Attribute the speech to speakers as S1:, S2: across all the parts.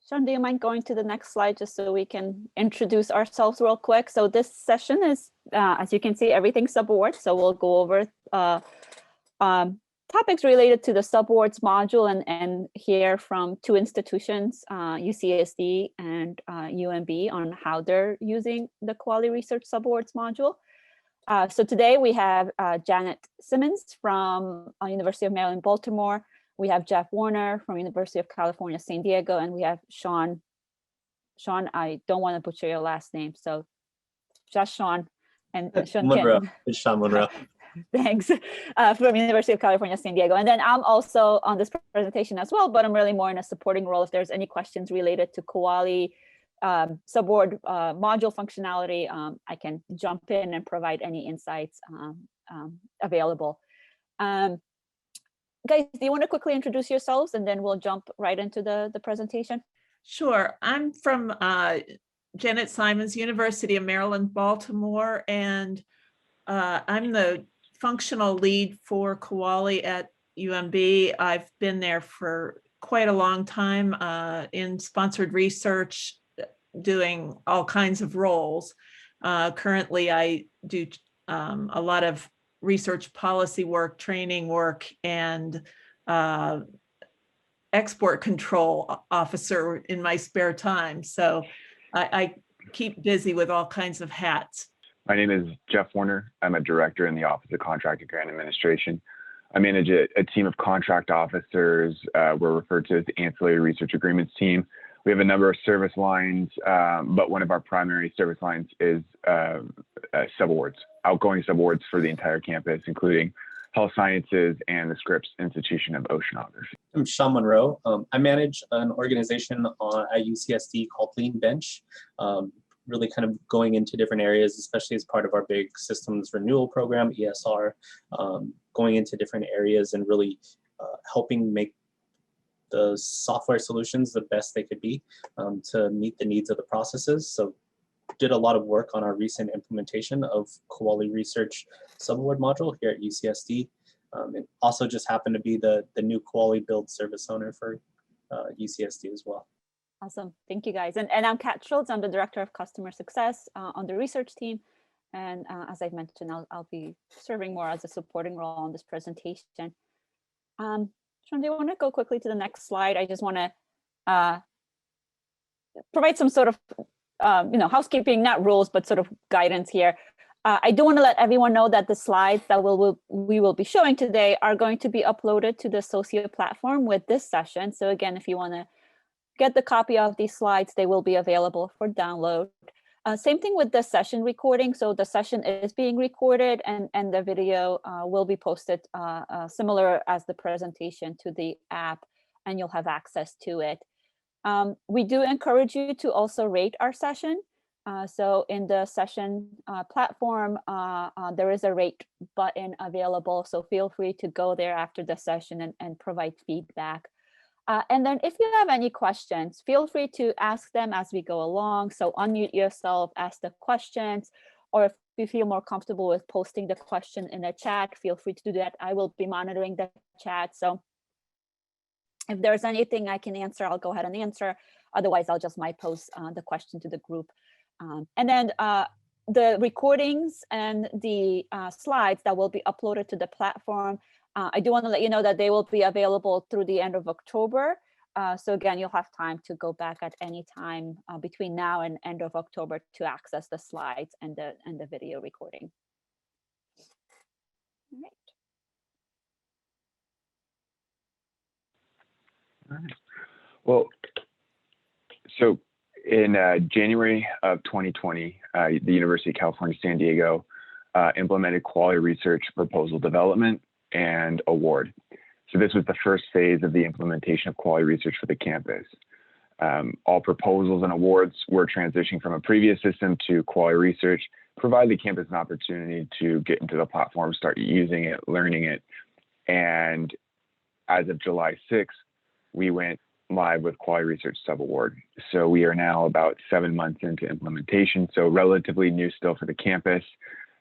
S1: Sean, do you mind going to the next slide just so we can introduce ourselves real quick? So this session is, as you can see, everything subaward. So we'll go over topics related to the subawards module and hear from two institutions, UCSD and UMB, on how they're using the Kuali Research subawards module. So today we have Janet Simmons from University of Maryland, Baltimore. We have Jeff Warner from University of California, San Diego, and we have Sean, I don't want to butcher your last name, so just Sean and Sean
S2: Monroe.
S1: Kim.
S2: It's Sean Monroe.
S1: Thanks, from University of California, San Diego. And then I'm also on this presentation as well, but I'm really more in a supporting role. If there's any questions related to Kuali subaward module functionality, I can jump in and provide any insights available. Guys, do you want to quickly introduce yourselves and then we'll jump right into the presentation?
S3: Sure. I'm from Janet Simons, University of Maryland, Baltimore, and I'm the functional lead for Kuali at UMB. I've been there for quite a long time in sponsored research, doing all kinds of roles. Currently, I do a lot of research policy work, training work, and export control officer in my spare time. So I keep busy with all kinds of hats.
S4: My name is Jeff Warner. I'm a director in the Office of Contract and Grant Administration. I manage a team of contract officers. We're referred to as the Ancillary Research Agreements team. We have a number of service lines, but one of our primary service lines is subawards, outgoing subawards for the entire campus, including health sciences and the Scripps Institution of Oceanography.
S2: I'm Sean Monroe. I manage an organization at UCSD called Lean Bench, really kind of going into different areas, especially as part of our big systems renewal program, ESR, going into different areas and really helping make the software solutions the best they could be to meet the needs of the processes. So did a lot of work on our recent implementation of Kuali Research subaward module here at UCSD. And also just happened to be the new Kuali build service owner for UCSD as well.
S1: Awesome, thank you guys. And I'm Kat Schultz, I'm the Director of Customer Success on the research team. And as I've mentioned, I'll be serving more as a supporting role on this presentation. Sean, do you want to go quickly to the next slide? I just want to provide some sort of housekeeping, not rules, but sort of guidance here. I do want to let everyone know that the slides that we will be showing today are going to be uploaded to the Socio platform with this session. So again, if you want to get the copy of these slides, they will be available for download. Same thing with the session recording. So the session is being recorded and the video will be posted similar as the presentation to the app, and you'll have access to it. We do encourage you to also rate our session. So in the session platform, there is a rate button available. So feel free to go there after the session and provide feedback. And then if you have any questions, feel free to ask them as we go along. So unmute yourself, ask the questions, or if you feel more comfortable with posting the question in the chat, feel free to do that. I will be monitoring the chat. So if there's anything I can answer, I'll go ahead and answer. Otherwise, I'll just might post the question to the group. And then the recordings and the slides that will be uploaded to the platform, I do want to let you know that they will be available through the end of October. So again, you'll have time to go back at any time between now and end of October to access the slides and the video recording. All right.
S4: All right. Well, so in January of 2020, the University of California, San Diego implemented Kuali Research proposal development and award. So this was the first phase of the implementation of Kuali Research for the campus. All proposals and awards were transitioning from a previous system to Kuali Research, provide the campus an opportunity to get into the platform, start using it, learning it. And as of July 6th, we went live with Kuali Research subaward. So we are now about 7 months into implementation, so relatively new still for the campus.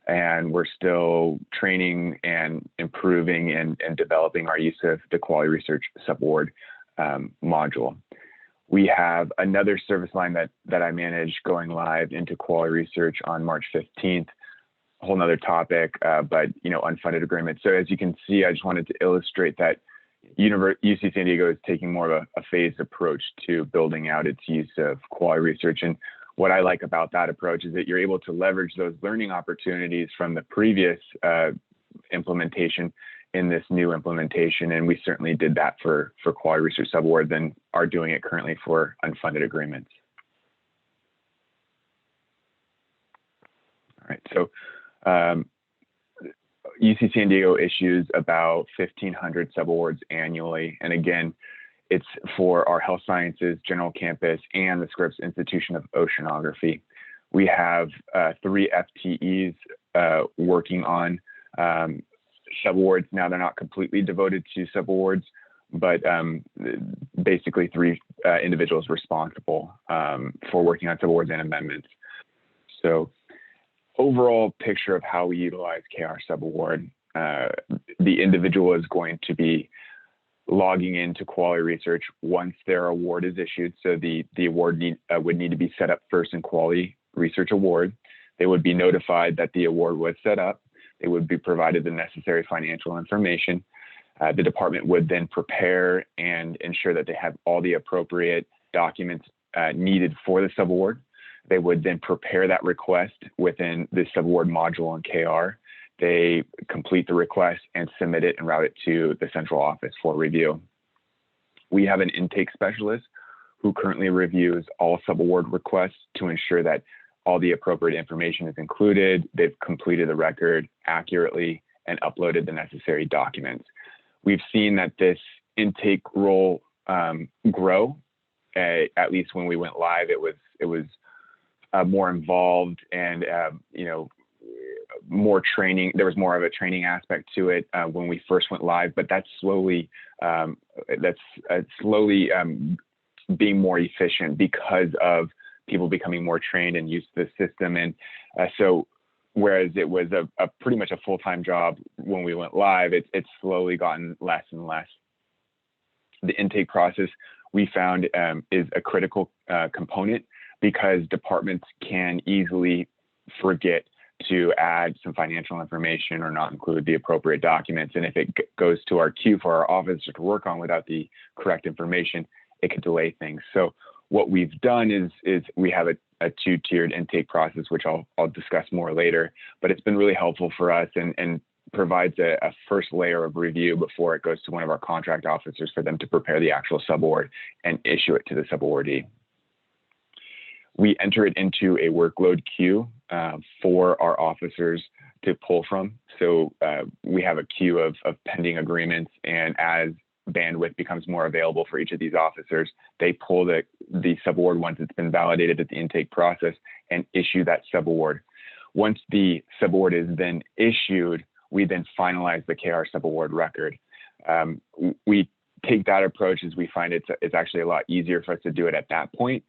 S4: And we're still training and improving and developing our use of the Kuali Research subaward module. We have another service line that I manage going live into Kuali Research on March 15th. A whole nother topic, but unfunded agreements. So as you can see, I just wanted to illustrate that UC San Diego is taking more of a phased approach to building out its use of Kuali Research. And what I like about that approach is that you're able to leverage those learning opportunities from the previous implementation in this new implementation. And we certainly did that for Kuali Research Subawards and are doing it currently for unfunded agreements. All right, so UC San Diego issues about 1,500 subawards annually. And again, it's for our health sciences, general campus, and the Scripps Institution of Oceanography. We have 3 FTEs working on subawards. Now they're not completely devoted to subawards, but basically 3 individuals responsible for working on subawards and amendments. So overall picture of how we utilize KR Subaward, the individual is going to be logging into Kuali Research once their award is issued. So the award would need to be set up first in Kuali Research Award. They would be notified that the award was set up. They would be provided the necessary financial information. The department would then prepare and ensure that they have all the appropriate documents needed for the subaward. They would then prepare that request within the subaward module in KR. They complete the request and submit it and route it to the central office for review. We have an intake specialist who currently reviews all subaward requests to ensure that all the appropriate information is included, they've completed the record accurately, and uploaded the necessary documents. We've seen that this intake role grow. At least when we went live, it was more involved and more training. There was more of a training aspect to it when we first went live, but that's slowly being more efficient because of people becoming more trained and used to the system. And so whereas it was a pretty much a full-time job when we went live, it's slowly gotten less and less. The intake process we found is a critical component because departments can easily forget to add some financial information or not include the appropriate documents. And if it goes to our queue for our officer to work on without the correct information, it could delay things. So what we've done is we have a 2-tiered intake process, which I'll discuss more later, but it's been really helpful for us and provides a first layer of review before it goes to one of our contract officers for them to prepare the actual subaward and issue it to the subawardee. We enter it into a workload queue for our officers to pull from. So we have a queue of pending agreements, and as bandwidth becomes more available for each of these officers, they pull the subaward once it's been validated at the intake process and issue that subaward. Once the subaward is then issued, we then finalize the KR subaward record. We take that approach as we find it's actually a lot easier for us to do it at that point.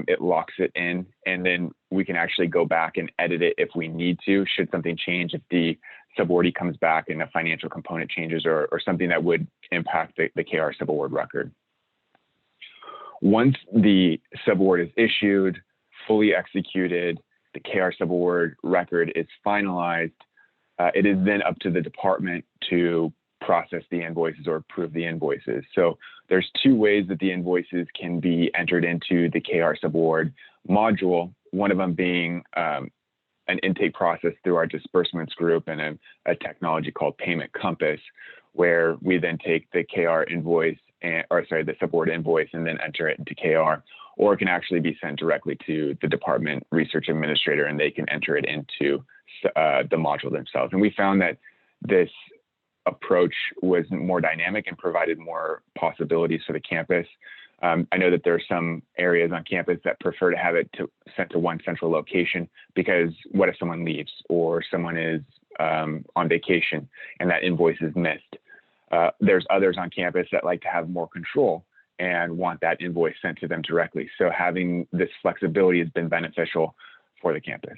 S4: It locks it in, and then we can actually go back and edit it if we need to, should something change, if the subawardee comes back and a financial component changes or something that would impact the KR subaward record. Once the subaward is issued, fully executed, the KR subaward record is finalized, it is then up to the department to process the invoices or approve the invoices. So there's 2 ways that the invoices can be entered into the KR subaward module, one of them being an intake process through our disbursements group and a technology called Payment Compass, where we then take the KR invoice, the subaward invoice, and then enter it into KR. Or it can actually be sent directly to the department research administrator, and they can enter it into the module themselves. And we found that this approach was more dynamic and provided more possibilities for the campus. I know that there are some areas on campus that prefer to have it sent to one central location, because what if someone leaves or someone is on vacation and that invoice is missed? There's others on campus that like to have more control and want that invoice sent to them directly. So having this flexibility has been beneficial for the campus.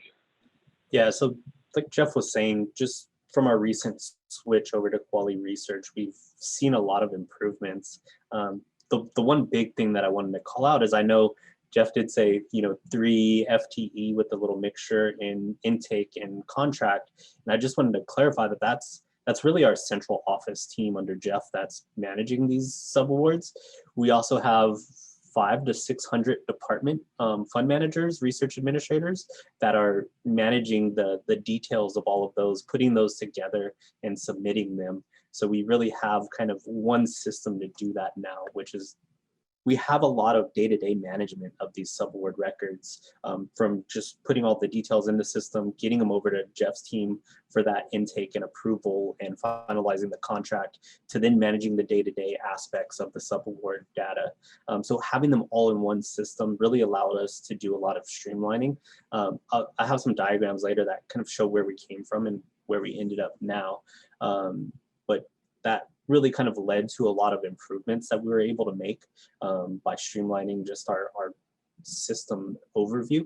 S2: Yeah, so like Jeff was saying, just from our recent switch over to Kuali Research, we've seen a lot of improvements. The the one big thing that I wanted to call out is I know Jeff did say, 3 FTE with a little mixture in intake and contract. And I just wanted to clarify that that's really our central office team under Jeff that's managing these subawards. We also have 500 to 600 department fund managers, research administrators that are managing the details of all of those, putting those together and submitting them. So we really have kind of one system to do that now, which is we have a lot of day-to-day management of these subaward records, from just putting all the details in the system, getting them over to Jeff's team for that intake and approval and finalizing the contract, to then managing the day-to-day aspects of the subaward data. So having them all in one system really allowed us to do a lot of streamlining. I have some diagrams later that kind of show where we came from and where we ended up now. But that really kind of led to a lot of improvements that we were able to make by streamlining just our system overview.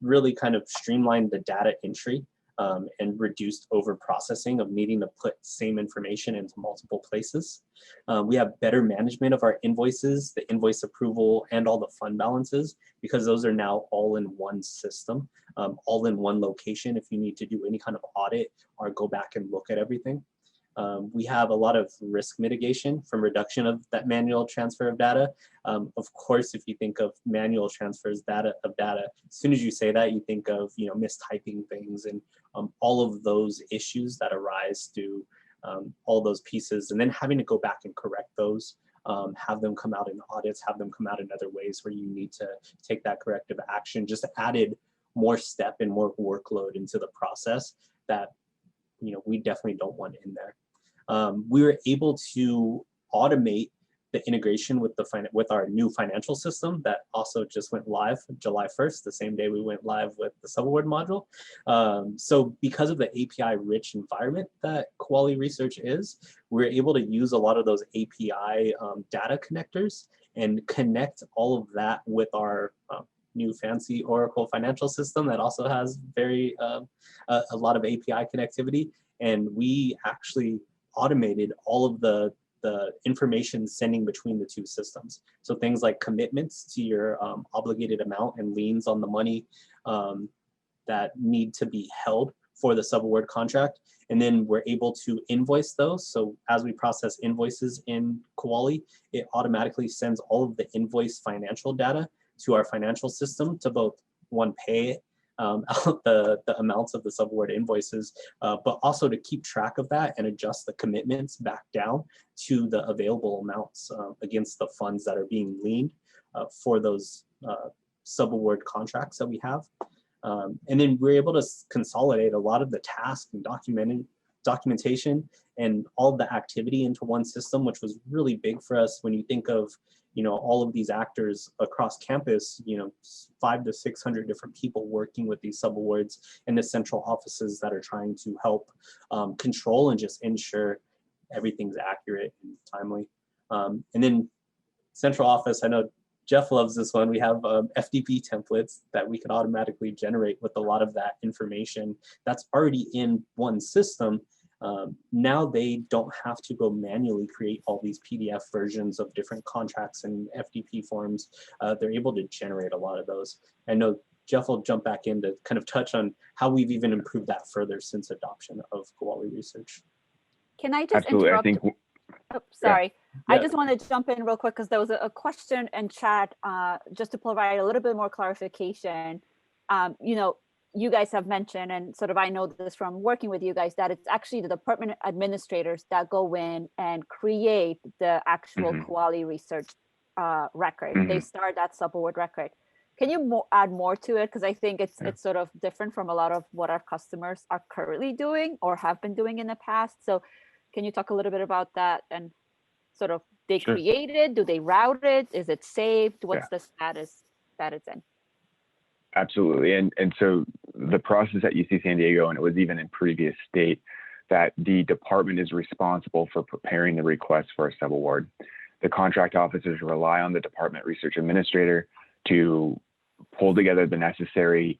S2: Really kind of streamlined the data entry and reduced over processing of needing to put same information into multiple places. We have better management of our invoices, the invoice approval, and all the fund balances, because those are now all in one system, all in one location if you need to do any kind of audit or go back and look at everything. We have a lot of risk mitigation from reduction of that manual transfer of data. Of course, if you think of manual transfers of data, as soon as you say that, you think of mistyping things and all of those issues that arise through all those pieces, and then having to go back and correct those, have them come out in audits, have them come out in other ways where you need to take that corrective action. Just added more step and more workload into the process that we definitely don't want in there. We were able to automate the integration with our new financial system that also just went live July 1st, the same day we went live with the subaward module. So because of the API-rich environment that Kuali Research is, we're able to use a lot of those API data connectors and connect all of that with our new fancy Oracle financial system that also has a lot of API connectivity. And we actually automated all of the information sending between the two systems. So things like commitments to your obligated amount and liens on the money that need to be held for the subaward contract. And then we're able to invoice those. So as we process invoices in Kuali, it automatically sends all of the invoice financial data to our financial system to both pay out the amounts of the subaward invoices, but also to keep track of that and adjust the commitments back down to the available amounts against the funds that are being liened for those subaward contracts that we have. And then we're able to consolidate a lot of the tasks and documentation and all the activity into one system, which was really big for us when you think of all of these actors across campus, 500 to 600 different people working with these subawards and the central offices that are trying to help control and just ensure everything's accurate and timely. And then central office, I know Jeff loves this one. We have FDP templates that we can automatically generate with a lot of that information that's already in one system. Now they don't have to go manually create all these PDF versions of different contracts and FDP forms. They're able to generate a lot of those. I know Jeff will jump back in to kind of touch on how we've even improved that further since adoption of Kuali Research.
S1: Can I just interrupt? Oh, sorry. Yeah. I just want to jump in real quick because there was a question in chat just to provide a little bit more clarification. You guys have mentioned, and sort of I know this from working with you guys, that it's actually the department administrators that go in and create the actual Kuali Research record. They start that subaward record. Can you add more to it? Because I think it's sort of different from a lot of what our customers are currently doing or have been doing in the past. So can you talk a little bit about that and sort of they create it? Do they route it? Is it saved? What's the status that it's in?
S4: Absolutely. And so the process at UC San Diego, and it was even in previous state, that the department is responsible for preparing the request for a subaward. The contract officers rely on the department research administrator to pull together the necessary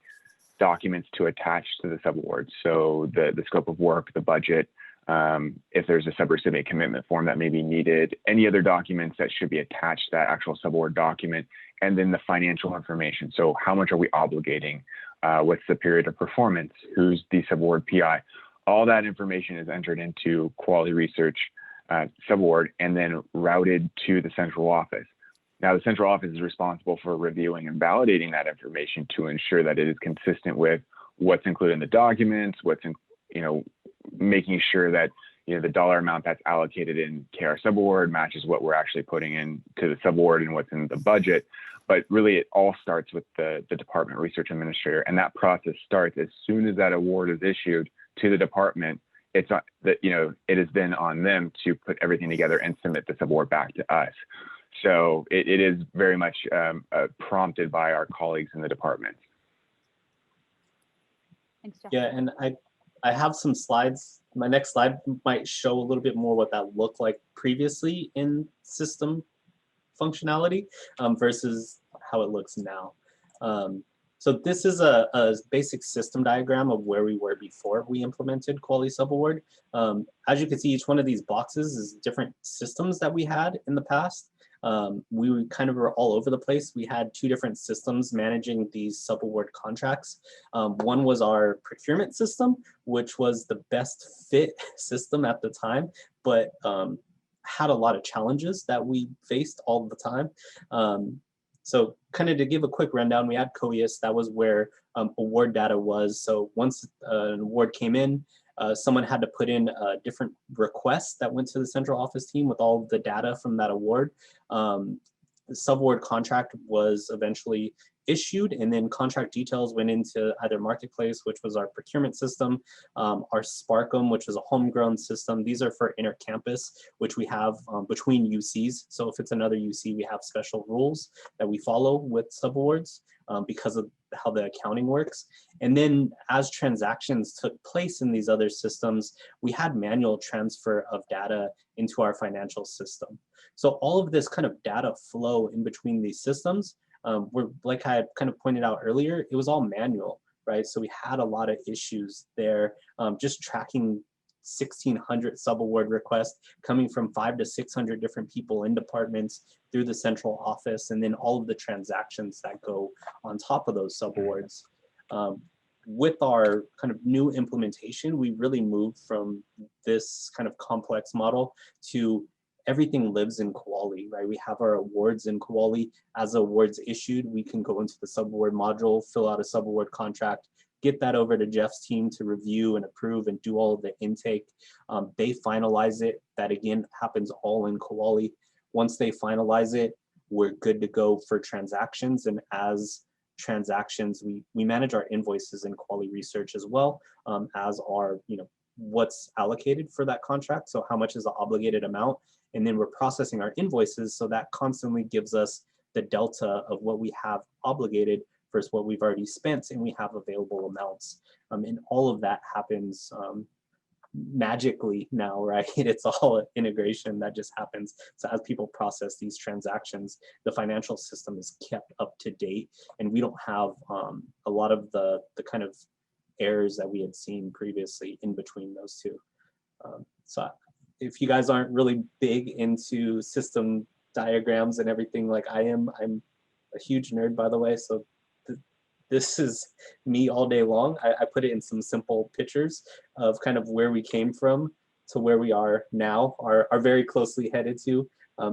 S4: documents to attach to the subaward. So the scope of work, the budget, if there's a subrecipient commitment form that may be needed, any other documents that should be attached to that actual subaward document, and then the financial information. So how much are we obligating? What's the period of performance? Who's the subaward PI? All that information is entered into Kuali Research subaward and then routed to the central office. Now, the central office is responsible for reviewing and validating that information to ensure that it is consistent with what's included in the documents, what's in, making sure that the dollar amount that's allocated in KR subaward matches what we're actually putting in to the subaward and what's in the budget. But really, it all starts with the department research administrator, and that process starts as soon as that award is issued to the department. It's not that it is then on them to put everything together and submit the subaward back to us. So it is very much prompted by our colleagues in the department.
S1: Thanks, Jeff.
S2: Yeah, and I have some slides. My next slide might show a little bit more what that looked like previously in system functionality versus how it looks now. So this is a basic system diagram of where we were before we implemented Kuali Subaward. As you can see, each one of these boxes is different systems that we had in the past. We kind of were all over the place. We had two different systems managing these subaward contracts. One was our procurement system, which was the best fit system at the time, but had a lot of challenges that we faced all the time. So kind of to give a quick rundown, we had COIUS. That was where award data was. So once an award came in, someone had to put in different requests that went to the central office team with all of the data from that award. The subaward contract was eventually issued, and then contract details went into either Marketplace, which was our procurement system, our Sparkum, which was a homegrown system. These are for intercampus, which we have between UCs. So if it's another UC, we have special rules that we follow with subawards because of how the accounting works. And then as transactions took place in these other systems, we had manual transfer of data into our financial system. So all of this kind of data flow in between these systems, like I kind of pointed out earlier, it was all manual, right? So we had a lot of issues there, just tracking 1,600 subaward requests coming from 500 to 600 different people in departments through the central office, and then all of the transactions that go on top of those subawards. With our kind of new implementation, we really moved from this kind of complex model to everything lives in Kuali, right? We have our awards in Kuali. As awards issued, we can go into the subaward module, fill out a subaward contract, get that over to Jeff's team to review and approve and do all of the intake. They finalize it. That again happens all in Kuali. Once they finalize it, we're good to go for transactions. And as transactions, we manage our invoices in Kuali Research as well, as our, what's allocated for that contract. So how much is the obligated amount? And then we're processing our invoices. So that constantly gives us the delta of what we have obligated versus what we've already spent, and we have available amounts. And all of that happens magically now, right? It's all integration that just happens. So as people process these transactions, the financial system is kept up to date, and we don't have a lot of the kind of errors that we had seen previously in between those two. So if you guys aren't really big into system diagrams and everything like I am, I'm a huge nerd, by the way, so this is me all day long. I put it in some simple pictures of kind of where we came from to where we are now, are very closely headed to.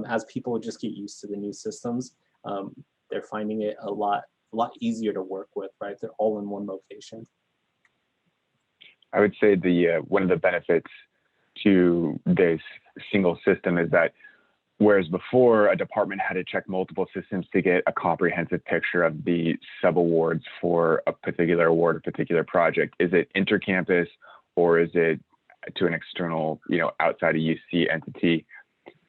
S2: As people just get used to the new systems, they're finding it a lot easier to work with, right? They're all in one location.
S4: I would say one of the benefits to this single system is that whereas before a department had to check multiple systems to get a comprehensive picture of the subawards for a particular award, a particular project, is it intercampus or is it to an external, outside a UC entity?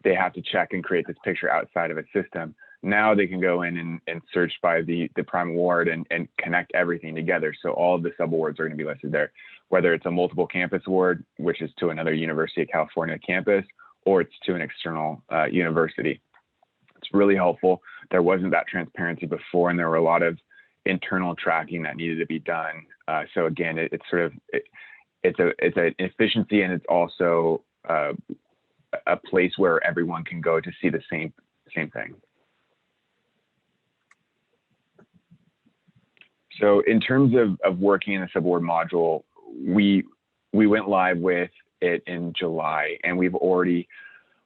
S4: They have to check and create this picture outside of a system. Now they can go in and search by the prime award and connect everything together. So all of the subawards are going to be listed there, whether it's a multiple campus award, which is to another University of California campus, or it's to an external university. It's really helpful. There wasn't that transparency before, and there were a lot of internal tracking that needed to be done. So again, it's an efficiency, and it's also a place where everyone can go to see the same thing. So in terms of working in the subaward module, we went live with it in July, and we've already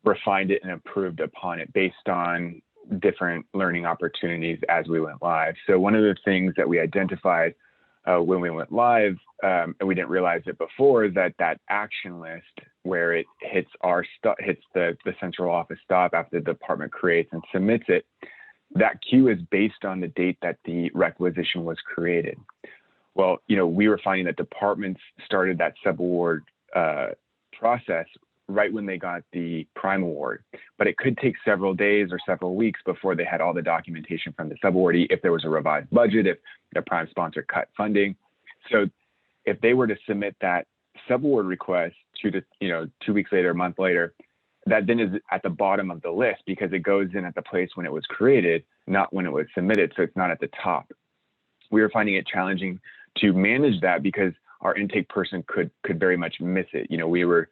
S4: refined it and improved upon it based on different learning opportunities as we went live. So one of the things that we identified when we went live, and we didn't realize it before, that action list where it hits the central office stop after the department creates and submits it, that queue is based on the date that the requisition was created. Well, we were finding that departments started that subaward process right when they got the prime award, but it could take several days or several weeks before they had all the documentation from the subawardee, if there was a revised budget, if the prime sponsor cut funding. So if they were to submit that subaward request 2 weeks later, a month later, that then is at the bottom of the list because it goes in at the place when it was created, not when it was submitted. So it's not at the top. We were finding it challenging to manage that because our intake person could very much miss it. We were,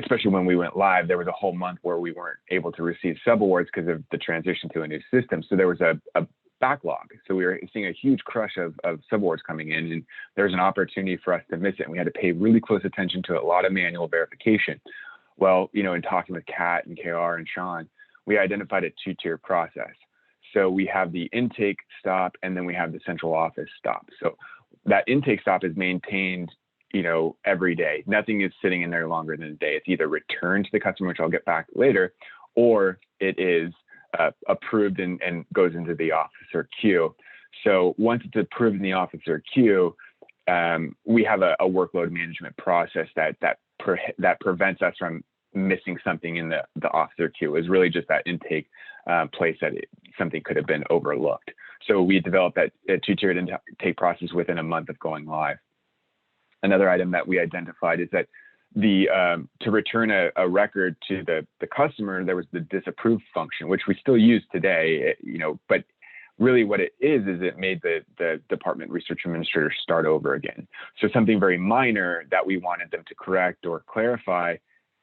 S4: especially when we went live, there was a whole month where we weren't able to receive subawards because of the transition to a new system. So there was a backlog. So we were seeing a huge crush of subawards coming in, and there was an opportunity for us to miss it. And we had to pay really close attention to a lot of manual verification. Well, in talking with Kat and KR and Sean, we identified a two-tier process. So we have the intake stop, and then we have the central office stop. So that intake stop is maintained every day. Nothing is sitting in there longer than a day. It's either returned to the customer, which I'll get back later, or it is approved and goes into the officer queue. So once it's approved in the officer queue, we have a workload management process that prevents us from missing something in the officer queue. Is really just that intake place that something could have been overlooked. So we developed that two-tiered intake process within a month of going live. Another item that we identified is that to return a record to the customer, there was the disapprove function, which we still use today, but really what it is it made the department research administrator start over again. So something very minor that we wanted them to correct or clarify,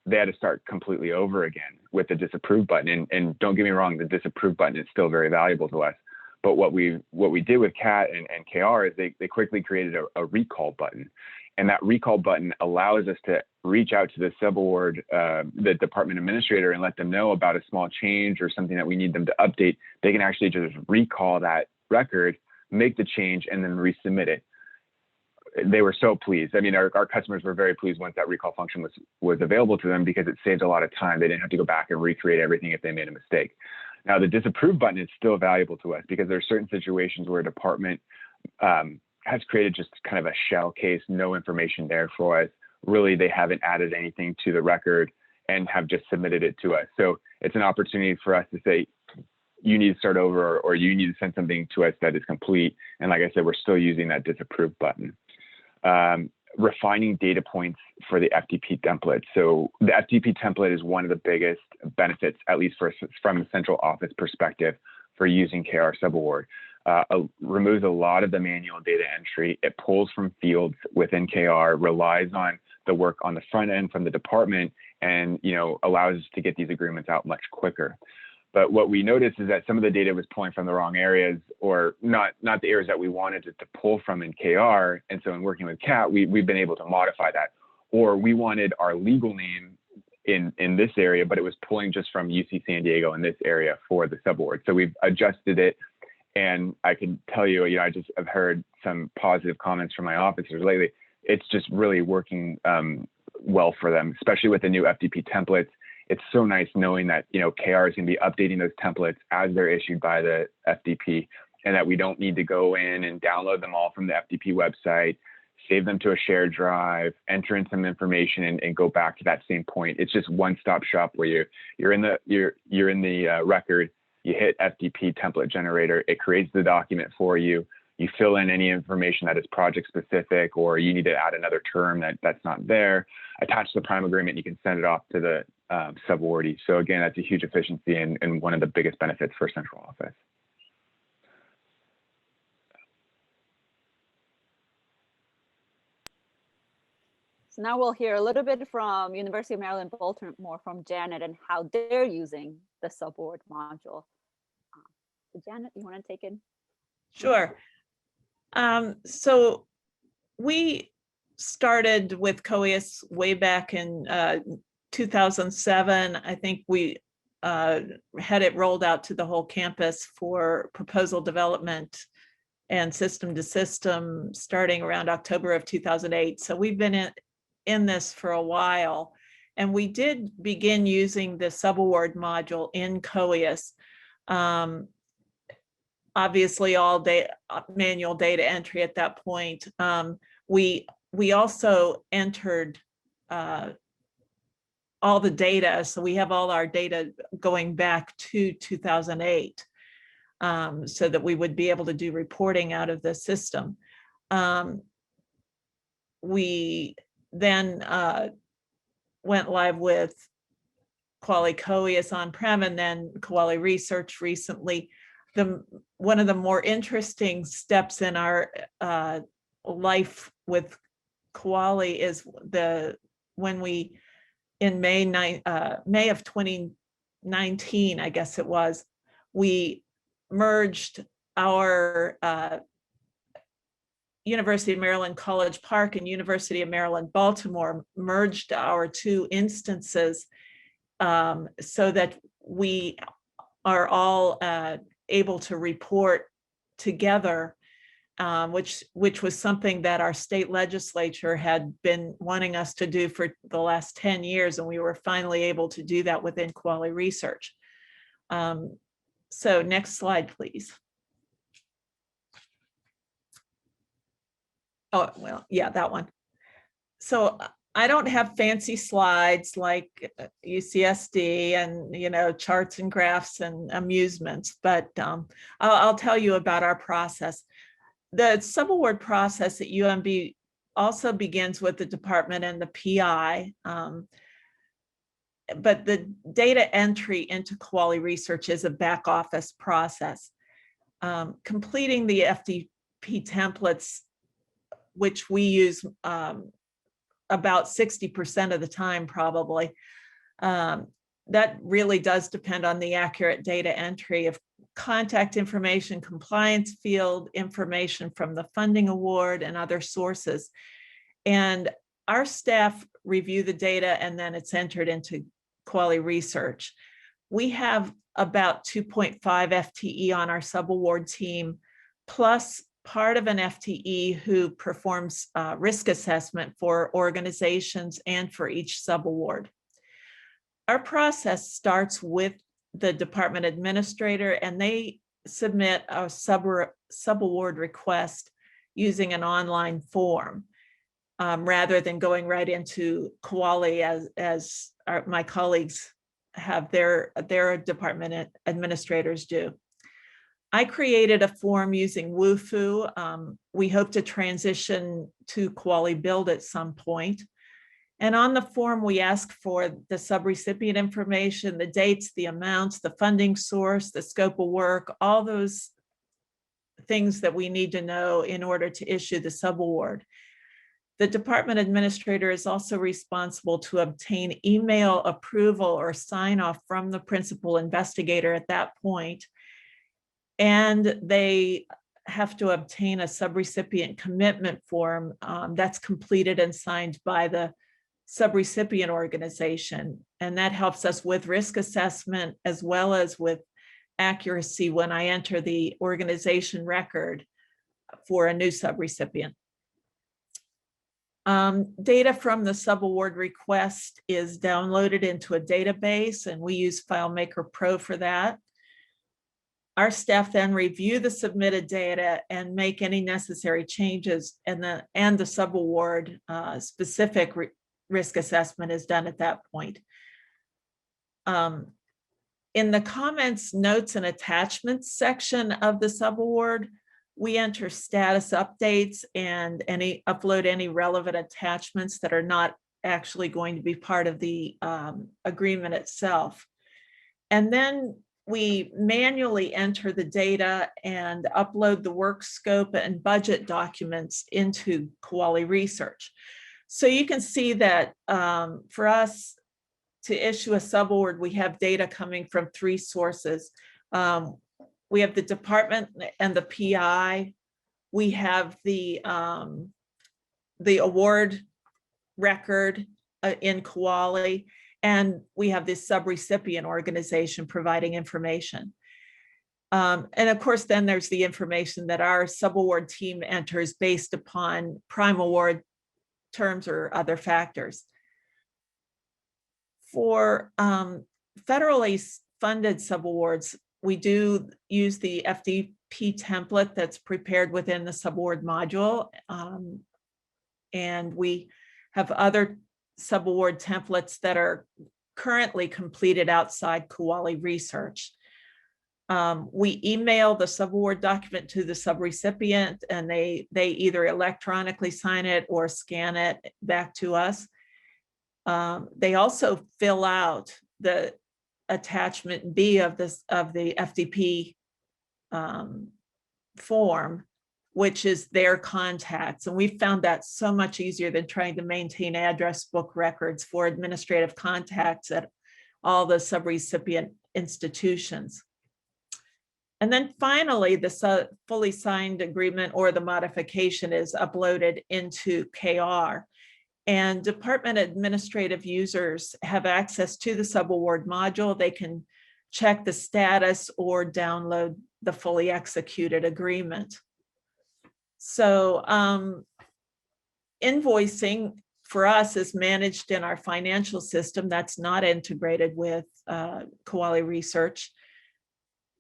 S4: they had to start completely over again with the disapprove button. And don't get me wrong, the disapprove button is still very valuable to us. But what we did with Kat and KR is they quickly created a recall button. And that recall button allows us to reach out to the subaward, the department administrator, and let them know about a small change or something that we need them to update. They can actually just recall that record, make the change, and then resubmit it. They were so pleased. I mean, our customers were very pleased once that recall function was available to them because it saved a lot of time. They didn't have to go back and recreate everything if they made a mistake. Now, the disapprove button is still valuable to us because there are certain situations where a department has created just kind of a shell case, no information there for us. Really, they haven't added anything to the record and have just submitted it to us. So it's an opportunity for us to say, you need to start over, or you need to send something to us that is complete. And like I said, we're still using that disapprove button. Refining data points for the FTP template. So the FTP template is one of the biggest benefits, at least from a central office perspective, for using KR Subaward. Removes a lot of the manual data entry. It pulls from fields within KR, relies on the work on the front end from the department, and allows us to get these agreements out much quicker. But what we noticed is that some of the data was pulling from the wrong areas, or not the areas that we wanted it to pull from in KR. And so in working with Kat, we've been able to modify that. Or we wanted our legal name in this area, but it was pulling just from UC San Diego in this area for the subaward. So we've adjusted it. And I can tell you, I just have heard some positive comments from my officers lately. It's just really working well for them, especially with the new FTP templates. It's so nice knowing that, KR is going to be updating those templates as they're issued by the FTP, and that we don't need to go in and download them all from the FTP website, save them to a shared drive, enter in some information, and go back to that same point. It's just one-stop shop where you're in the record. You hit FTP template generator, it creates the document for you. You fill in any information that is project specific, or you need to add another term that's not there. Attach the prime agreement, you can send it off to the subawardee. So again, that's a huge efficiency and one of the biggest benefits for central office.
S1: So now we'll hear a little bit from University of Maryland, Baltimore from Janet and how they're using the subaward module. So Janet, you want to take it?
S3: Sure. So we started with COIUS way back in 2007. I think we had it rolled out to the whole campus for proposal development and system to system starting around October of 2008. So we've been in this for a while. And we did begin using the subaward module in COIUS. Obviously all manual data entry at that point. We also entered all the data. So we have all our data going back to 2008 so that we would be able to do reporting out of the system. We then went live with Kuali COIUS on-prem and then Kuali Research recently. One of the more interesting steps in our life with Kuali is when we, in May of 2019, I guess it was, we merged our University of Maryland College Park and University of Maryland Baltimore merged our two instances so that we are all able to report together, which was something that our state legislature had been wanting us to do for the last 10 years, and we were finally able to do that within Kuali Research. So next slide, please. Oh, well, yeah, that one. So I don't have fancy slides like UCSD and, charts and graphs and amusements, but I'll tell you about our process. The subaward process at UMB also begins with the department and the PI, but the data entry into Kuali Research is a back office process. Completing the FTP templates, which we use about 60% of the time probably, that really does depend on the accurate data entry of contact information, compliance field information from the funding award and other sources. And our staff review the data and then it's entered into Kuali Research. We have about 2.5 FTE on our subaward team, plus part of an FTE who performs risk assessment for organizations and for each subaward. Our process starts with the department administrator and they submit a subaward request using an online form rather than going right into Kuali as my colleagues have their department administrators do. I created a form using Wufoo. We hope to transition to Kuali Build at some point. And on the form, we ask for the subrecipient information, the dates, the amounts, the funding source, the scope of work, all those things that we need to know in order to issue the subaward. The department administrator is also responsible to obtain email approval or sign off from the principal investigator at that point. And they have to obtain a subrecipient commitment form that's completed and signed by the subrecipient organization. And that helps us with risk assessment as well as with accuracy when I enter the organization record for a new subrecipient. Data from the subaward request is downloaded into a database and we use FileMaker Pro for that. Our staff then review the submitted data and make any necessary changes, and the subaward specific risk assessment is done at that point. In the comments, notes, and attachments section of the subaward, we enter status updates and upload any relevant attachments that are not actually going to be part of the agreement itself. And then we manually enter the data and upload the work scope and budget documents into Kuali Research. So you can see that for us to issue a subaward, we have data coming from 3 sources. We have the department and the PI. We have the award record in Kuali, and we have this subrecipient organization providing information. And of course, then there's the information that our subaward team enters based upon prime award terms or other factors. For federally funded subawards, we do use the FDP template that's prepared within the subaward module. And we have other subaward templates that are currently completed outside Kuali Research. We email the subaward document to the subrecipient, and they either electronically sign it or scan it back to us. They also fill out the attachment B of the FDP form, which is their contacts. And we found that so much easier than trying to maintain address book records for administrative contacts at all the subrecipient institutions. And then finally, the fully signed agreement or the modification is uploaded into KR. And department administrative users have access to the subaward module. They can check the status or download the fully executed agreement. So invoicing for us is managed in our financial system that's not integrated with Kuali Research.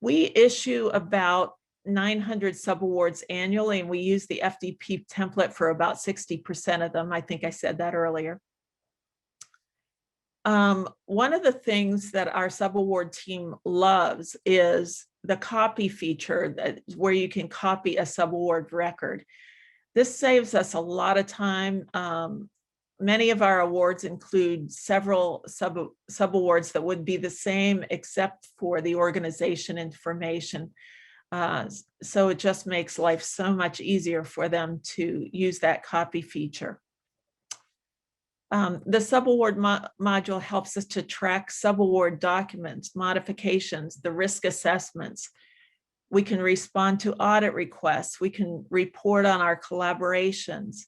S3: We issue about 900 subawards annually, and we use the FDP template for about 60% of them. I think I said that earlier. One of the things that our subaward team loves is the copy feature, where you can copy a subaward record. This saves us a lot of time. Many of our awards include several subawards that would be the same except for the organization information. So it just makes life so much easier for them to use that copy feature. The subaward module helps us to track subaward documents, modifications, the risk assessments. We can respond to audit requests. We can report on our collaborations.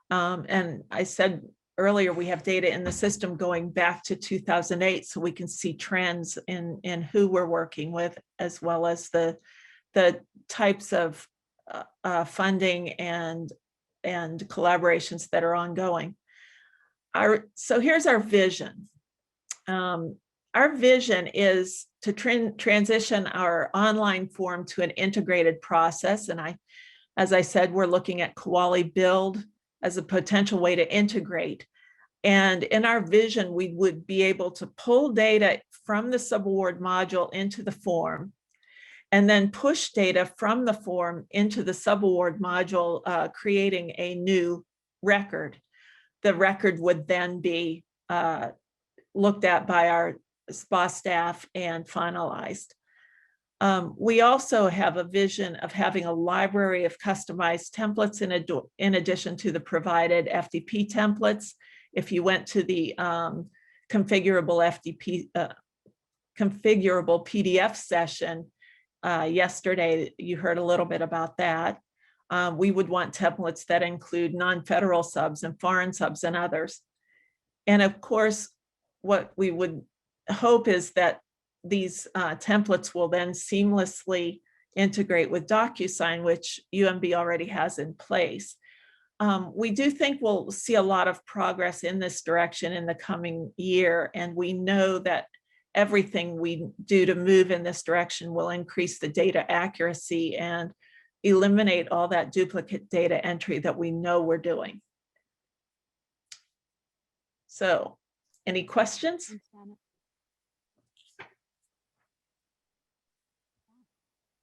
S3: And I said earlier, we have data in the system going back to 2008, so we can see trends in who we're working with, as well as the types of funding and collaborations that are ongoing. So here's our vision. Our vision is to transition our online form to an integrated process. And as I said, we're looking at Kuali Build as a potential way to integrate. And in our vision, we would be able to pull data from the subaward module into the form, and then push data from the form into the subaward module, creating a new record. The record would then be looked at by our SPA staff and finalized. We also have a vision of having a library of customized templates in addition to the provided FDP templates. If you went to the configurable PDF session yesterday, you heard a little bit about that. We would want templates that include non-federal subs and foreign subs and others. And of course, what we would hope is that these templates will then seamlessly integrate with DocuSign, which UMB already has in place. We do think we'll see a lot of progress in this direction in the coming year, and we know that everything we do to move in this direction will increase the data accuracy and eliminate all that duplicate data entry that we know we're doing. So, any questions?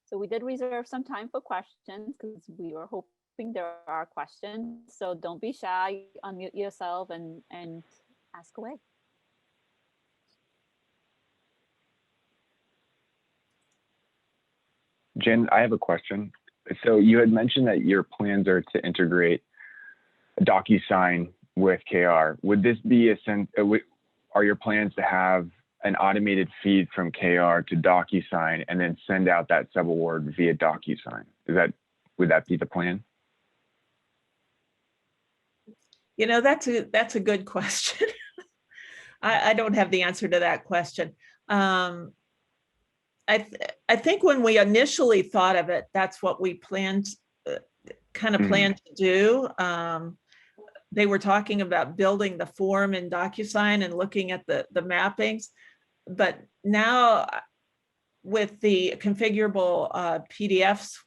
S1: So we did reserve some time for questions because we were hoping there are questions. So don't be shy, unmute yourself and ask away.
S4: Jen, I have a question. So you had mentioned that your plans are to integrate DocuSign with KR. Would this be are your plans to have an automated feed from KR to DocuSign and then send out that subaward via DocuSign? Would that be the plan?
S3: You know, that's a good question. I don't have the answer to that question. I think when we initially thought of it, that's what we planned to do. They were talking about building the form in DocuSign and looking at the mappings, but now with the configurable PDFs,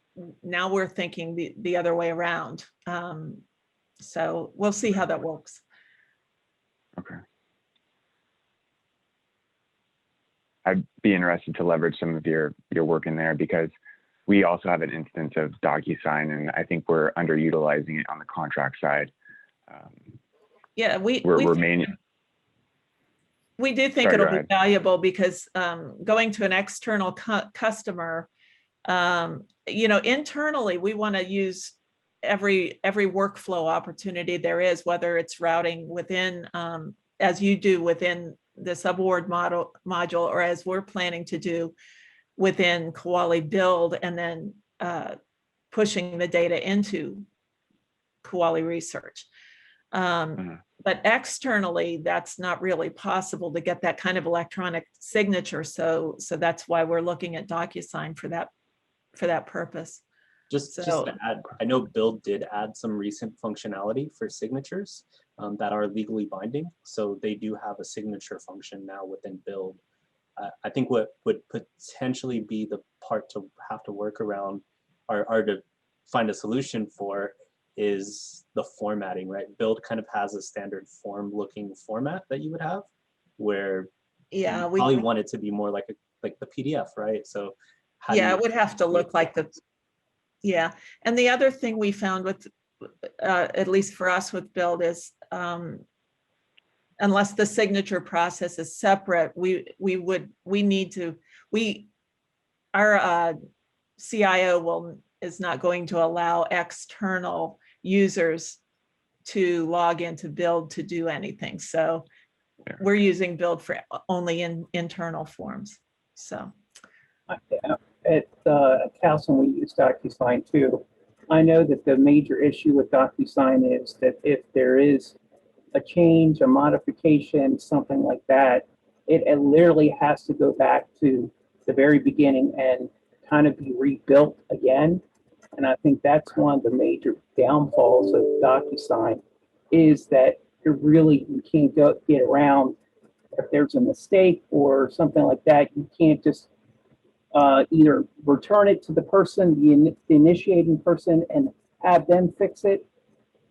S3: now we're thinking the other way around. So we'll see how that works.
S4: Okay. I'd be interested to leverage some of your work in there, because we also have an instance of DocuSign, and I think we're underutilizing it on the contract side.
S3: Yeah, we do think it'll be valuable, because going to an external customer, you know, internally we want to use every workflow opportunity there is, whether it's routing within, as you do within the subaward module, or as we're planning to do within Kuali Build, and then pushing the data into Kuali Research. But externally, that's not really possible to get that kind of electronic signature. So that's why we're looking at DocuSign for that purpose.
S2: Just to add, I know Build did add some recent functionality for signatures that are legally binding. So they do have a signature function now within Build. I think what would potentially be the part to have to work around or to find a solution for is the formatting, right? Build kind of has a standard form looking format that you would have, where we probably want it to be more like the PDF, right? So
S3: it would have to look like yeah. And the other thing we found with, at least for us with Build, is unless the signature process is separate, our CIO is not going to allow external users to log into Build to do anything. So we're using Build for only internal forms. So
S5: at Towson, we use DocuSign too. I know that the major issue with DocuSign is that if there is a change, a modification, something like that, it literally has to go back to the very beginning and kind of be rebuilt again. And I think that's one of the major downfalls of DocuSign, is that you can't get around if there's a mistake or something like that. You can't just either return it to the person, the initiating person, and have them fix it,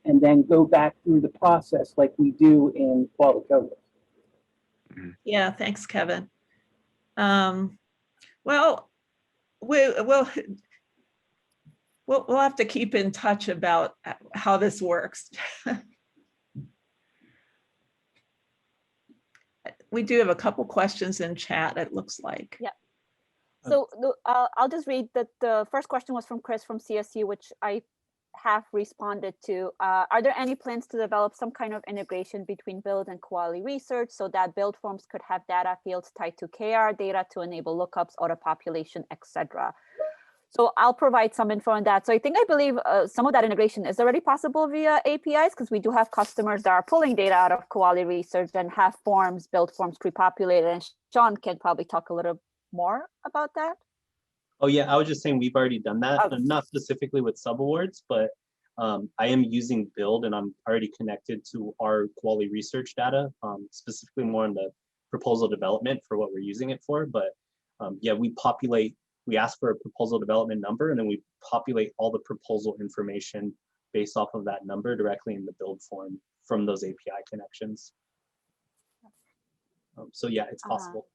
S5: and then go back through the process like we do in Kuali Code.
S3: Yeah, thanks, Kevin. Well, we'll have to keep in touch about how this works. We do have a couple questions in chat, it looks like.
S1: Yeah. So I'll just read that the first question was from Chris from CSU, which I have responded to. Are there any plans to develop some kind of integration between Build and Kuali Research so that Build forms could have data fields tied to KR data to enable lookups, auto population, etc.? So I'll provide some info on that. So I believe some of that integration is already possible via APIs, because we do have customers that are pulling data out of Kuali Research and have Build forms pre-populated. And Sean can probably talk a little more about that.
S2: Oh yeah, I was just saying we've already done that, not specifically with subawards, but I am using Build, and I'm already connected to our Kuali Research data, specifically more in the proposal development for what we're using it for. But yeah, we ask for a proposal development number, and then we populate all the proposal information based off of that number directly in the Build form from those API connections. So yeah, it's possible.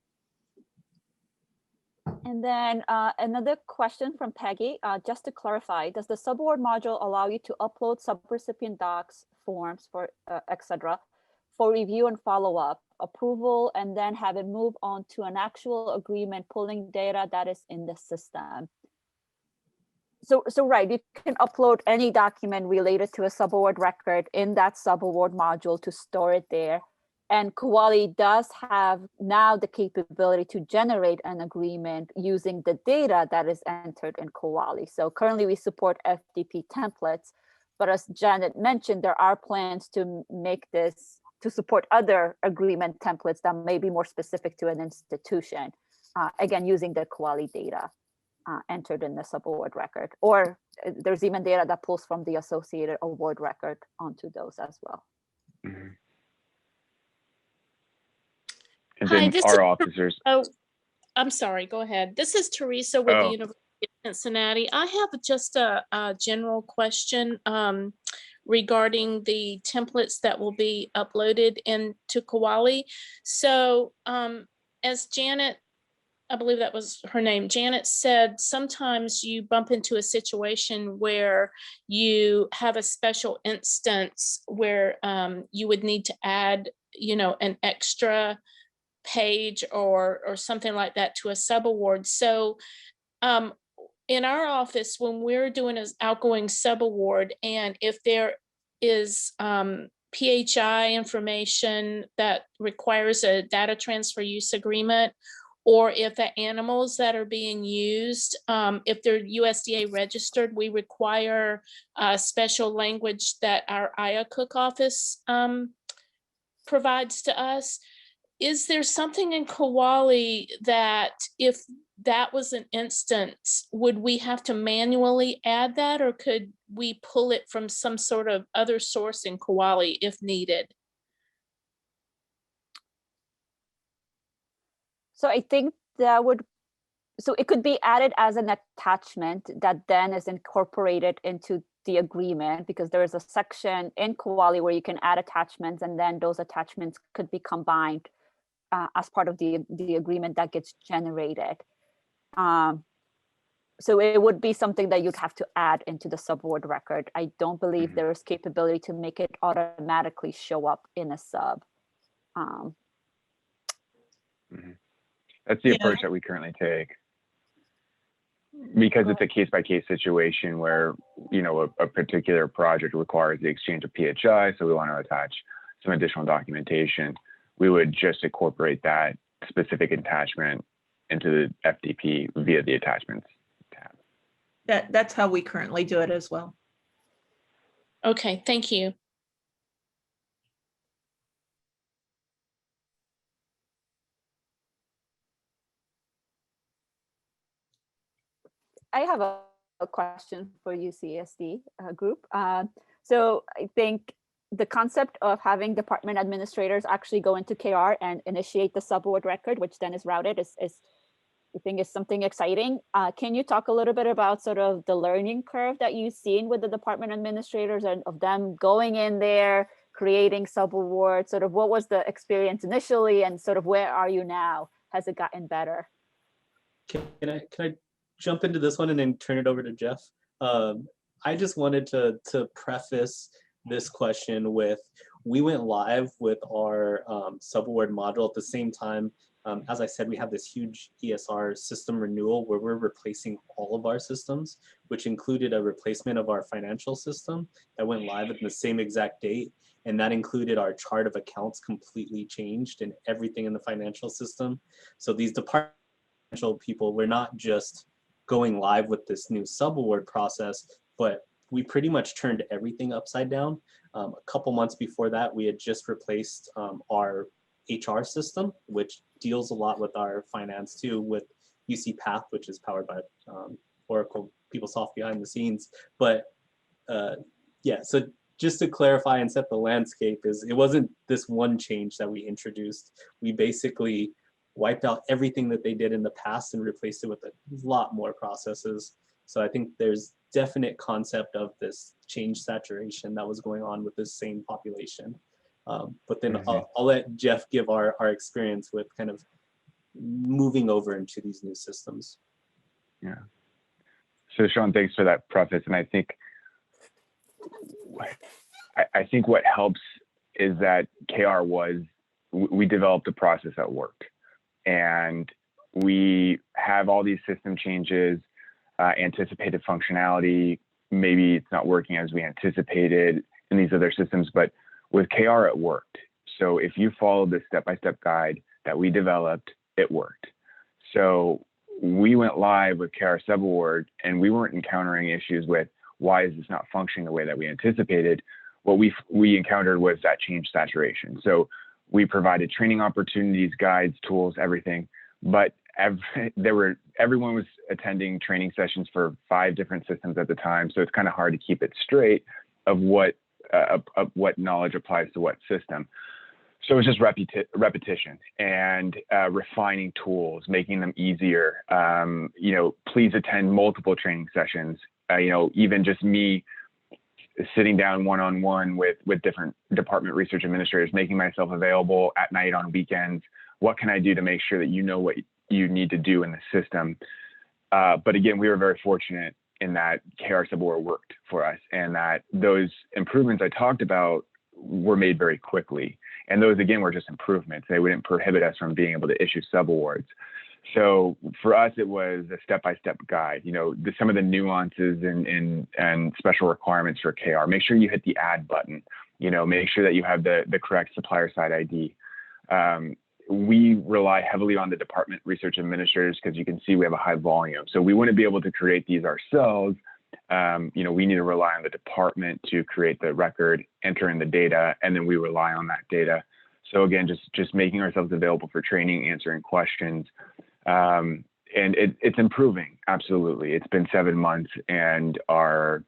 S1: And then another question from Peggy, just to clarify, does the subaward module allow you to upload subrecipient docs, forms, for etc. for review and follow-up, approval, and then have it move on to an actual agreement pulling data that is in the system? So right, you can upload any document related to a subaward record in that subaward module to store it there. And Kuali does have now the capability to generate an agreement using the data that is entered in Kuali. So currently we support FTP templates, but as Janet mentioned, there are plans to make this, to support other agreement templates that may be more specific to an institution, again, using the Kuali data entered in the subaward record. Or there's even data that pulls from the associated award record onto those as well.
S4: Mhm. And
S6: Hi,
S4: then
S6: this
S4: our
S6: is-
S4: officers.
S6: Oh, I'm sorry, go ahead. This is Teresa with the
S4: Oh.
S6: University of Cincinnati. I have just a general question regarding the templates that will be uploaded into Kuali. So as Janet, I believe that was her name, Janet said, sometimes you bump into a situation where you have a special instance where you would need to add, an extra page or something like that to a subaward. So in our office, when we're doing an outgoing subaward, and if there is PHI information that requires a data transfer use agreement, or if the animals that are being used, if they're USDA registered, we require special language that our IACUC office provides to us. Is there something in Kuali that if that was an instance, would we have to manually add that, or could we pull it from some sort of other source in Kuali if needed?
S1: So I think that would, so it could be added as an attachment that then is incorporated into the agreement, because there is a section in Kuali where you can add attachments, and then those attachments could be combined as part of the agreement that gets generated. So it would be something that you'd have to add into the subaward record. I don't believe there is capability to make it automatically show up in a sub.
S4: That's the
S3: Yeah.
S4: approach that we currently take, because it's a case-by-case situation where, a particular project requires the exchange of PHI, so we want to attach some additional documentation. We would just incorporate that specific attachment into the FTP via the attachments tab.
S3: That's how we currently do it as well.
S6: Okay, thank you.
S1: I have a question for UCSD group. So I think the concept of having department administrators actually go into KR and initiate the subaward record, which then is routed, is I think is something exciting. Can you talk a little bit about sort of the learning curve that you've seen with the department administrators and of them going in there, creating subawards? Sort of what was the experience initially, and sort of where are you now? Has it gotten better?
S2: Can I jump into this one and then turn it over to Jeff? I just wanted to preface this question with, we went live with our subaward module at the same time. As I said, we have this huge ESR system renewal where we're replacing all of our systems, which included a replacement of our financial system that went live at the same exact date. And that included our chart of accounts completely changed and everything in the financial system. So these departmental people, we're not just going live with this new subaward process, but we pretty much turned everything upside down. A couple months before that, we had just replaced our HR system, which deals a lot with our finance too, with UC Path, which is powered by Oracle PeopleSoft behind the scenes. But yeah, so just to clarify and set the landscape, is it wasn't this one change that we introduced. We basically wiped out everything that they did in the past and replaced it with a lot more processes. So I think there's definite concept of this change saturation that was going on with this same population. But then I'll let Jeff give our experience with kind of moving over into these new systems.
S4: Yeah. So Sean, thanks for that preface. And I think what helps is that KR we developed a process that worked, and we have all these system changes. anticipated functionality. Maybe it's not working as we anticipated in these other systems, but with KR, it worked. So if you follow the step-by-step guide that we developed, it worked. So we went live with KR Subaward, and we weren't encountering issues with why is this not functioning the way that we anticipated. What we encountered was that change saturation. So we provided training opportunities, guides, tools, everything, but everyone was attending training sessions for 5 different systems at the time. So it's kind of hard to keep it straight of what knowledge applies to what system. So it's just repetition and refining tools, making them easier. Please attend multiple training sessions. Even just me sitting down one-on-one with different department research administrators, making myself available at night on weekends. What can I do to make sure that you know what you need to do in the system? But again, we were very fortunate in that KR Subaward worked for us, and that those improvements I talked about were made very quickly. And those, again, were just improvements. They wouldn't prohibit us from being able to issue subawards. So for us, it was a step-by-step guide. Some of the nuances and special requirements for KR. Make sure you hit the add button. Make sure that you have the correct supplier side ID. We rely heavily on the department research administrators because you can see we have a high volume. So we wouldn't be able to create these ourselves. We need to rely on the department to create the record, enter in the data, and then we rely on that data. So again, just making ourselves available for training, answering questions. And it's improving, absolutely. It's been 7 months, and our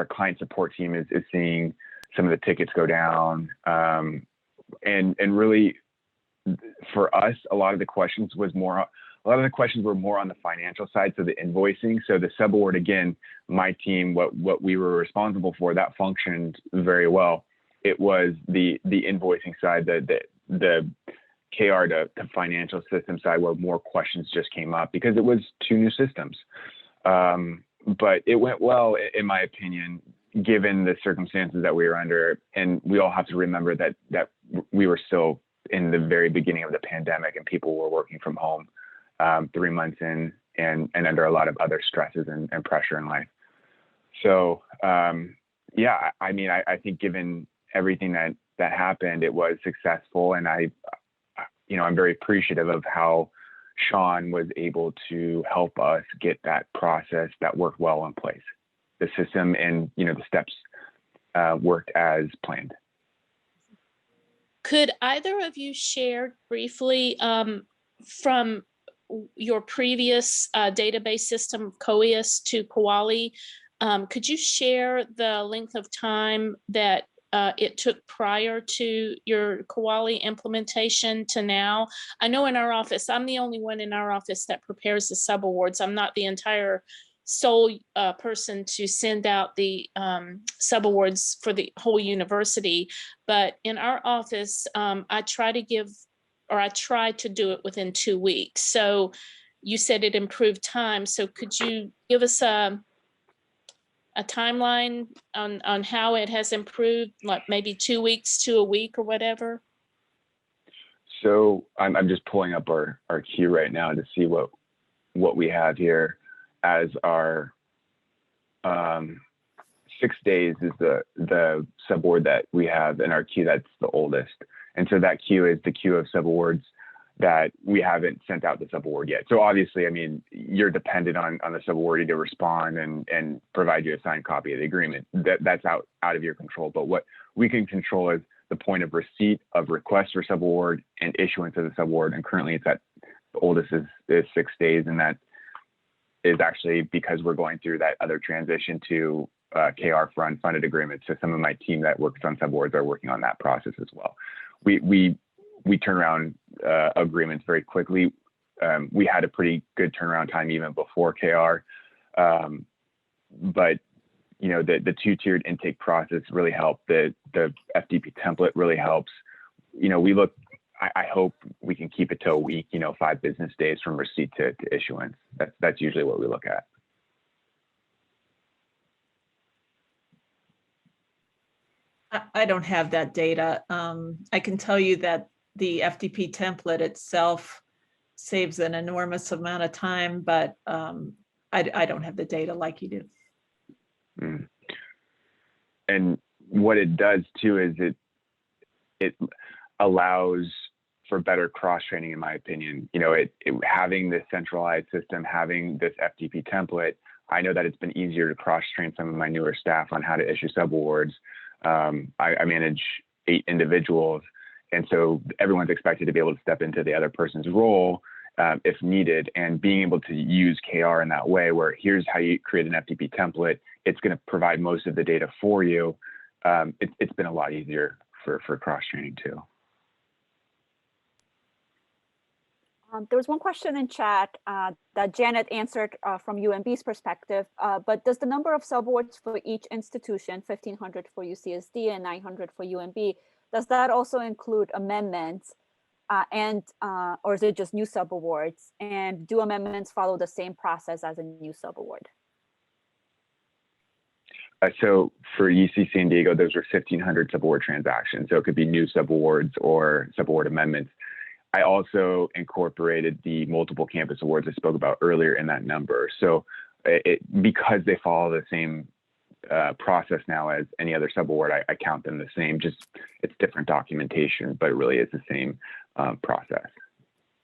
S4: client support team is seeing some of the tickets go down. And really, for us, a lot of the questions were more on the financial side, so the invoicing. So the subaward, again, my team, what we were responsible for, that functioned very well. It was the invoicing side, the KR to financial system side, where more questions just came up because it was 2 new systems. But it went well, in my opinion, given the circumstances that we were under. And we all have to remember that we were still in the very beginning of the pandemic, and people were working from home 3 months in, and under a lot of other stresses and pressure in life. So I think given everything that happened, it was successful. And I'm very appreciative of how Sean was able to help us get that process that worked well in place. The system and the steps worked as planned.
S6: Could either of you share briefly from your previous database system, COIUS, to Kuali? Could you share the length of time that it took prior to your Kuali implementation to now? I know in our office, I'm the only one in our office that prepares the subawards. I'm not the entire sole person to send out the subawards for the whole university. But in our office, I try to do it within 2 weeks. So you said it improved time. So could you give us a timeline on how it has improved, like maybe 2 weeks to a week or whatever?
S4: So I'm just pulling up our queue right now to see what we have here as our 6 days is the subaward that we have in our queue that's the oldest. And so that queue is the queue of subawards that we haven't sent out the subaward yet. So obviously, you're dependent on the subawardee to respond and provide you a signed copy of the agreement. That's out of your control. But what we can control is the point of receipt of request for subaward and issuance of the subaward. And currently it's at the oldest is 6 days. And that is actually because we're going through that other transition to KR for unfunded agreements. So some of my team that works on subawards are working on that process as well. We turn around agreements very quickly. We had a pretty good turnaround time even before KR, but the 2-tiered intake process really helped. The FDP template really helps. I hope we can keep it to a week, 5 business days from receipt to issuance. That's usually what we look at.
S3: I don't have that data. I can tell you that the FDP template itself saves an enormous amount of time, but I don't have the data like you do.
S4: Mm. And what it does too is it allows for better cross training, in my opinion. You know, having this centralized system, having this FTP template, I know that it's been easier to cross train some of my newer staff on how to issue subawards. I manage 8 individuals, and so everyone's expected to be able to step into the other person's role if needed, and being able to use KR in that way, where here's how you create an FTP template. It's going to provide most of the data for you. It's been a lot easier for cross training too.
S1: There was one question in chat that Janet answered from UMB's perspective, but does the number of subawards for each institution, 1,500 for UCSD and 900 for UMB, does that also include amendments or is it just new subawards? And do amendments follow the same process as a new subaward?
S4: So for UC San Diego, those were 1,500 subaward transactions. So it could be new subawards or subaward amendments. I also incorporated the multiple campus awards I spoke about earlier in that number. So because they follow the same process now as any other subaward, I count them the same. Just it's different documentation, but it really is the same process.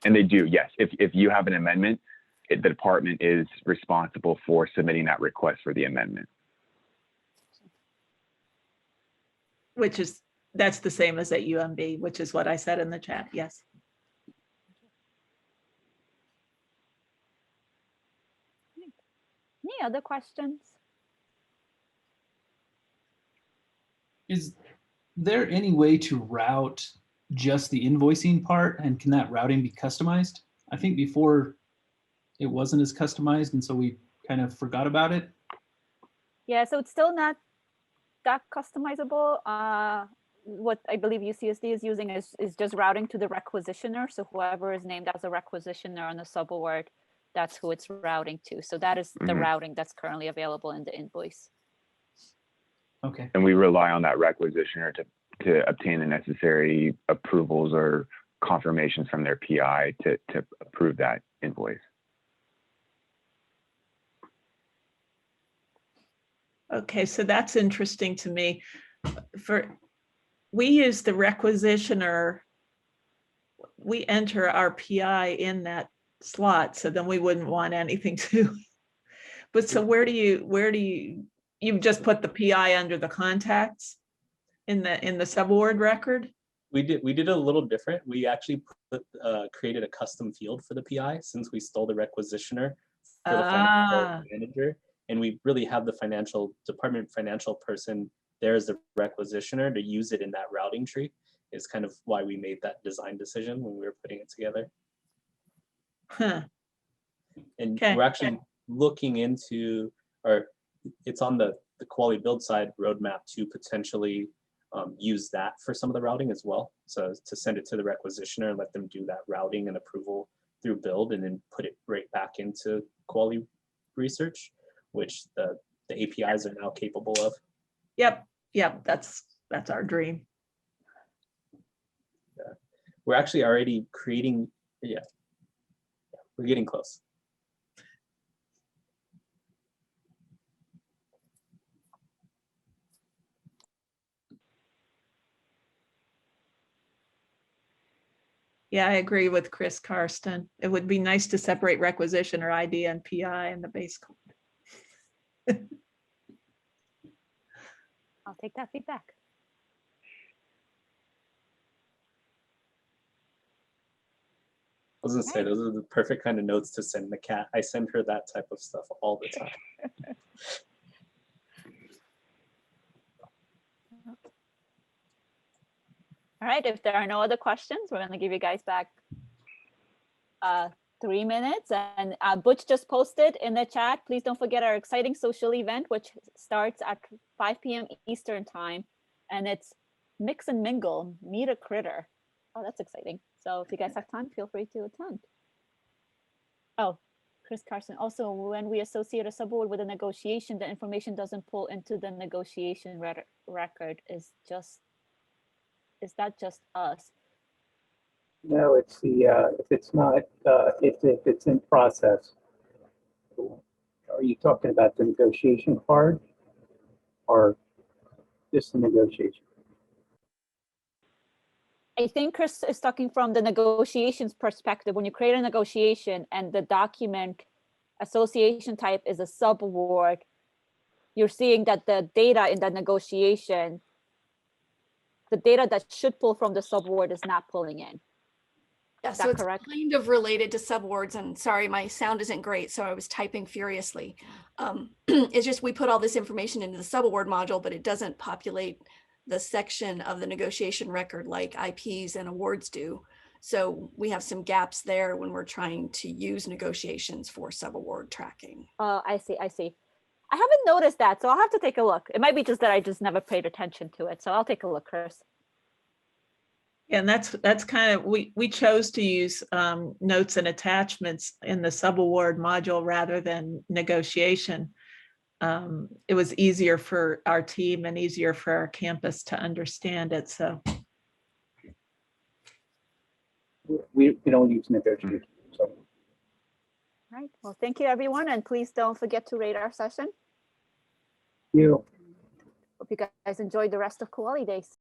S4: And they do, yes. If you have an amendment, the department is responsible for submitting that request for the amendment.
S3: That's the same as at UMB, which is what I said in the chat. Yes.
S1: Any other questions?
S7: Is there any way to route just the invoicing part, and can that routing be customized? I think before it wasn't as customized, and so we kind of forgot about it.
S1: Yeah, so it's still not that customizable. What I believe UCSD is using is just routing to the requisitioner. So whoever is named as a requisitioner on the subaward, that's who it's routing to. So that is the routing that's currently available in the invoice.
S7: Okay.
S4: And we rely on that requisitioner to obtain the necessary approvals or confirmations from their PI to approve that invoice.
S3: Okay, so that's interesting to me. We use the requisitioner, we enter our PI in that slot, so then we wouldn't want anything to. But so where do you just put the PI under the contacts in the subaward record?
S2: We did a little different. We actually created a custom field for the PI since we stole the requisitioner for the financial manager, and we really have the department financial person there as the requisitioner to use it in that routing tree. Is kind of why we made that design decision when we were putting it together.
S3: Huh.
S2: And we're actually looking into, or it's on the Kuali build side roadmap to potentially use that for some of the routing as well. So to send it to the requisitioner and let them do that routing and approval through build, and then put it right back into Kuali Research, which the APIs are now capable of.
S3: Yep, that's our dream.
S2: Yeah. We're actually already creating, we're getting close.
S3: Yeah, I agree with Chris Karsten. It would be nice to separate requisition or ID and PI in the base code.
S1: I'll take that feedback.
S2: I was gonna say, those are the perfect kind of notes to send the cat. I send her that type of stuff all the time.
S1: All right, if there are no other questions, we're going to give you guys back 3 minutes. And Butch just posted in the chat, please don't forget our exciting social event, which starts at 5 p.m. Eastern time. And it's Mix and Mingle, Meet a Critter. Oh, that's exciting. So if you guys have time, feel free to attend. Oh, Chris Carson. Also, when we associate a subaward with a negotiation, the information doesn't pull into the negotiation record. Is that just us?
S5: No, it's the, if it's not, if it's in process. Are you talking about the negotiation part or just the negotiation?
S1: I think Chris is talking from the negotiations perspective. When you create a negotiation and the document association type is a subaward, you're seeing that the data in that negotiation, the data that should pull from the subaward is not pulling in.
S8: Yeah,
S1: Is
S8: so
S1: that
S8: it's
S1: correct?
S8: kind of related to subawards, and sorry, my sound isn't great, so I was typing furiously. It's just we put all this information into the subaward module, but it doesn't populate the section of the negotiation record like IPs and awards do. So we have some gaps there when we're trying to use negotiations for subaward tracking.
S1: Oh, I see, I see. I haven't noticed that, so I'll have to take a look. It might be just that I just never paid attention to it, so I'll take a look, Chris.
S3: And that's kind of, we chose to use notes and attachments in the subaward module rather than negotiation. It was easier for our team and easier for our campus to understand it, so.
S5: We don't use negotiation, so.
S1: All right, well, thank you, everyone, and please don't forget to rate our session.
S5: You.
S1: Hope you guys enjoyed the rest of Kuali Days.